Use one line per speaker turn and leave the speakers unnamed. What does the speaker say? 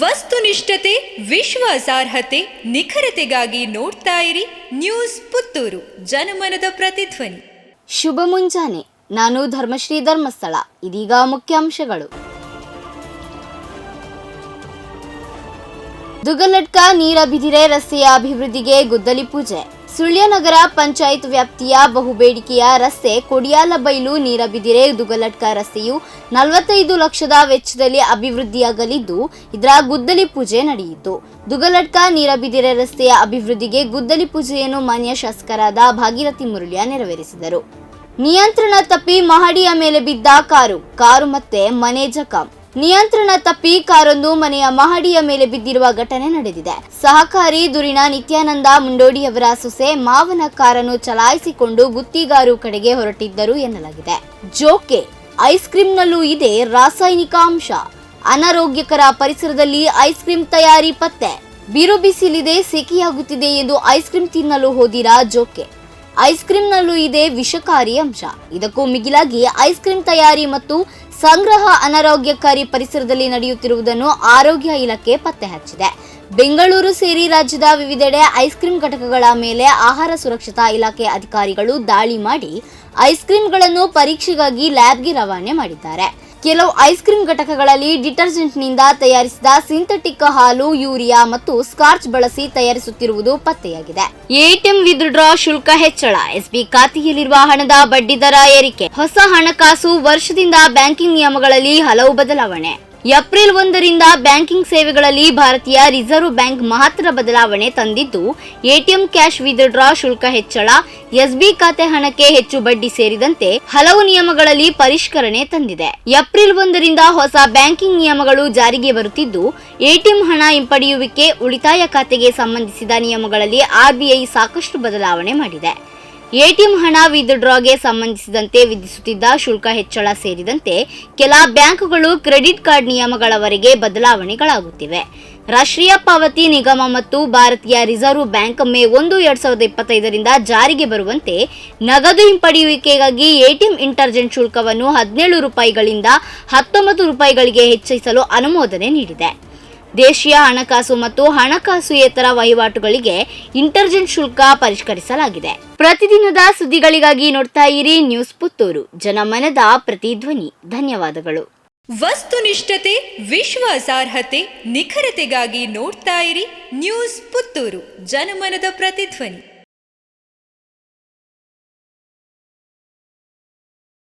ವಸ್ತುನಿಷ್ಠತೆ, ವಿಶ್ವಾಸಾರ್ಹತೆ, ನಿಖರತೆಗಾಗಿ ನೋಡ್ತಾ ಇರಿ ನ್ಯೂಸ್ ಪುತ್ತೂರು, ಜನಮನದ ಪ್ರತಿಧ್ವನಿ.
ಶುಭ ಮುಂಜಾನೆ. ನಾನು ಧರ್ಮಶ್ರೀ ಧರ್ಮಸ್ಥಳ. ಇದೀಗ ಮುಖ್ಯಾಂಶಗಳು. ದುಗಲಟ್ಕ ನೀರಬಿದಿರೆ ರಸ್ತೆಯ ಅಭಿವೃದ್ಧಿಗೆ ಗುದ್ದಲಿ ಪೂಜೆ. ಸುಳ್ಯನಗರ ಪಂಚಾಯತ್ ವ್ಯಾಪ್ತಿಯ ಬಹುಬೇಡಿಕೆಯ ರಸ್ತೆ ಕೊಡಿಯಾಲಬೈಲು ನೀರಬಿದಿರೆ ದುಗಲಟ್ಕ ರಸ್ತೆಯು 45 ಲಕ್ಷದ ವೆಚ್ಚದಲ್ಲಿ ಅಭಿವೃದ್ಧಿಯಾಗಲಿದ್ದು, ಇದರ ಗುದ್ದಲಿ ಪೂಜೆ ನಡೆಯಿತು. ದುಗಲಟ್ಕ ನೀರಬಿದಿರೆ ರಸ್ತೆಯ ಅಭಿವೃದ್ಧಿಗೆ ಗುದ್ದಲಿ ಪೂಜೆಯನ್ನು ಮಾನ್ಯ ಶಾಸಕರಾದ ಭಾಗೀರಥಿ ಮುರಳಿಯ ನೆರವೇರಿಸಿದರು. ನಿಯಂತ್ರಣ ತಪ್ಪಿ ಮಹಡಿಯ ಮೇಲೆ ಬಿದ್ದ ಕಾರು ಮತ್ತೆ ಮನೆ ಜಖಂ. ನಿಯಂತ್ರಣ ತಪ್ಪಿ ಕಾರೊಂದು ಮನೆಯ ಮಹಡಿಯ ಮೇಲೆ ಬಿದ್ದಿರುವ ಘಟನೆ ನಡೆದಿದೆ. ಸಹಕಾರಿ ದುರಿಣ ನಿತ್ಯಾನಂದ ಮುಂಡೋಡಿಯವರ ಸೊಸೆ ಮಾವನ ಕಾರನ್ನು ಚಲಾಯಿಸಿಕೊಂಡು ಗುತ್ತಿಗಾರು ಕಡೆಗೆ ಹೊರಟಿದ್ದರು ಎನ್ನಲಾಗಿದೆ. ಜೋಕೆ, ಐಸ್ ಕ್ರೀಂನಲ್ಲೂ ಇದೆ ರಾಸಾಯನಿಕ ಅಂಶ. ಅನಾರೋಗ್ಯಕರ ಪರಿಸರದಲ್ಲಿ ಐಸ್ ಕ್ರೀಂ ತಯಾರಿ ಪತ್ತೆ. ಬಿರು ಬಿಸಿಲಿದೆ, ಸೆಕೆಯಾಗುತ್ತಿದೆ ಎಂದು ಐಸ್ ಕ್ರೀಂ ತಿನ್ನಲು ಹೋದಿರಾ ಜೋಕೆ? ಐಸ್ ಕ್ರೀಂನಲ್ಲೂ ಇದೆ ವಿಷಕಾರಿ ಅಂಶ. ಇದಕ್ಕೂ ಮಿಗಿಲಾಗಿ ಐಸ್ ಕ್ರೀಂ ತಯಾರಿ ಮತ್ತು ಸಂಗ್ರಹ ಅನಾರೋಗ್ಯಕಾರಿ ಪರಿಸರದಲ್ಲಿ ನಡೆಯುತ್ತಿರುವುದನ್ನು ಆರೋಗ್ಯ ಇಲಾಖೆ ಪತ್ತೆ ಹಚ್ಚಿದೆ. ಬೆಂಗಳೂರು ಸೇರಿ ರಾಜ್ಯದ ವಿವಿಧೆಡೆ ಐಸ್ ಕ್ರೀಂ ಘಟಕಗಳ ಮೇಲೆ ಆಹಾರ ಸುರಕ್ಷತಾ ಇಲಾಖೆ ಅಧಿಕಾರಿಗಳು ದಾಳಿ ಮಾಡಿ ಐಸ್ ಕ್ರೀಂಗಳನ್ನು ಪರೀಕ್ಷೆಗಾಗಿ ಲ್ಯಾಬ್ಗೆ ರವಾನೆ ಮಾಡಿದ್ದಾರೆ. ಕೆಲವು ಐಸ್ ಕ್ರೀಂ ಘಟಕಗಳಲ್ಲಿ ಡಿಟರ್ಜೆಂಟ್ನಿಂದ ತಯಾರಿಸಿದ ಸಿಂಥೆಟಿಕ್ ಹಾಲು, ಯೂರಿಯಾ ಮತ್ತು ಸ್ಕಾರ್ಚ್ ಬಳಸಿ ತಯಾರಿಸುತ್ತಿರುವುದು ಪತ್ತೆಯಾಗಿದೆ. ಎಟಿಎಂ ವಿತ್ಡ್ರಾ ಶುಲ್ಕ ಹೆಚ್ಚಳ. ಎಸ್ಬಿ ಖಾತೆಯಲ್ಲಿರುವ ಹಣದ ಬಡ್ಡಿ ದರ ಏರಿಕೆ. ಹೊಸ ಹಣಕಾಸು ವರ್ಷದಿಂದ ಬ್ಯಾಂಕಿಂಗ್ ನಿಯಮಗಳಲ್ಲಿ ಹಲವು ಬದಲಾವಣೆ. ಏಪ್ರಿಲ್ 1ರಿಂದ ಬ್ಯಾಂಕಿಂಗ್ ಸೇವೆಗಳಲ್ಲಿ ಭಾರತೀಯ ರಿಸರ್ವ್ ಬ್ಯಾಂಕ್ ಮಹತ್ತರ ಬದಲಾವಣೆ ತಂದಿದ್ದು, ಎಟಿಎಂ ಕ್ಯಾಶ್ ವಿತ್ಡ್ರಾ ಶುಲ್ಕ ಹೆಚ್ಚಳ, ಎಸ್ಬಿ ಖಾತೆ ಹಣಕ್ಕೆ ಹೆಚ್ಚು ಬಡ್ಡಿ ಸೇರಿದಂತೆ ಹಲವು ನಿಯಮಗಳಲ್ಲಿ ಪರಿಷ್ಕರಣೆ ತಂದಿದೆ. ಏಪ್ರಿಲ್ 1ರಿಂದ ಹೊಸ ಬ್ಯಾಂಕಿಂಗ್ ನಿಯಮಗಳು ಜಾರಿಗೆ ಬರುತ್ತಿದ್ದು, ಎಟಿಎಂ ಹಣ ಹಿಂಪಡೆಯುವಿಕೆ, ಉಳಿತಾಯ ಖಾತೆಗೆ ಸಂಬಂಧಿಸಿದ ನಿಯಮಗಳಲ್ಲಿ ಆರ್ಬಿಐ ಸಾಕಷ್ಟು ಬದಲಾವಣೆ ಮಾಡಿದೆ. ಎಟಿಎಂ ಹಣ ವಿತ್ಡ್ರಾಗೆ ಸಂಬಂಧಿಸಿದಂತೆ ವಿಧಿಸುತ್ತಿದ್ದ ಶುಲ್ಕ ಹೆಚ್ಚಳ ಸೇರಿದಂತೆ ಕೆಲ ಬ್ಯಾಂಕುಗಳು ಕ್ರೆಡಿಟ್ ಕಾರ್ಡ್ ನಿಯಮಗಳವರೆಗೆ ಬದಲಾವಣೆಗಳಾಗುತ್ತಿವೆ. ರಾಷ್ಟ್ರೀಯ ಪಾವತಿ ನಿಗಮ ಮತ್ತು ಭಾರತೀಯ ರಿಸರ್ವ್ ಬ್ಯಾಂಕ್ ಮೇ 1, 2025ರಿಂದ ಜಾರಿಗೆ ಬರುವಂತೆ ನಗದು ಹಿಂಪಡೆಯುವಿಕೆಗಾಗಿ ಎಟಿಎಂ ಇಂಟರ್ಜೆಂಟ್ ಶುಲ್ಕವನ್ನು 17 ರೂಪಾಯಿಗಳಿಂದ 19 ರೂಪಾಯಿಗಳಿಗೆ ಹೆಚ್ಚಿಸಲು ಅನುಮೋದನೆ ನೀಡಿದೆ. ದೇಶೀಯ ಹಣಕಾಸು ಮತ್ತು ಹಣಕಾಸುಯೇತರ ವಹಿವಾಟುಗಳಿಗೆ ಇಂಟರ್ಜೆಂಟ್ ಶುಲ್ಕ ಪರಿಷ್ಕರಿಸಲಾಗಿದೆ. ಪ್ರತಿದಿನದ ಸುದ್ದಿಗಳಿಗಾಗಿ ನೋಡ್ತಾ ಇರಿ ನ್ಯೂಸ್ ಪುತ್ತೂರು, ಜನಮನದ ಪ್ರತಿಧ್ವನಿ. ಧನ್ಯವಾದಗಳು.
ವಸ್ತುನಿಷ್ಠತೆ, ವಿಶ್ವಾಸಾರ್ಹತೆ, ನಿಖರತೆಗಾಗಿ ನೋಡ್ತಾ ಇರಿ ನ್ಯೂಸ್ ಪುತ್ತೂರು, ಜನಮನದ ಪ್ರತಿಧ್ವನಿ.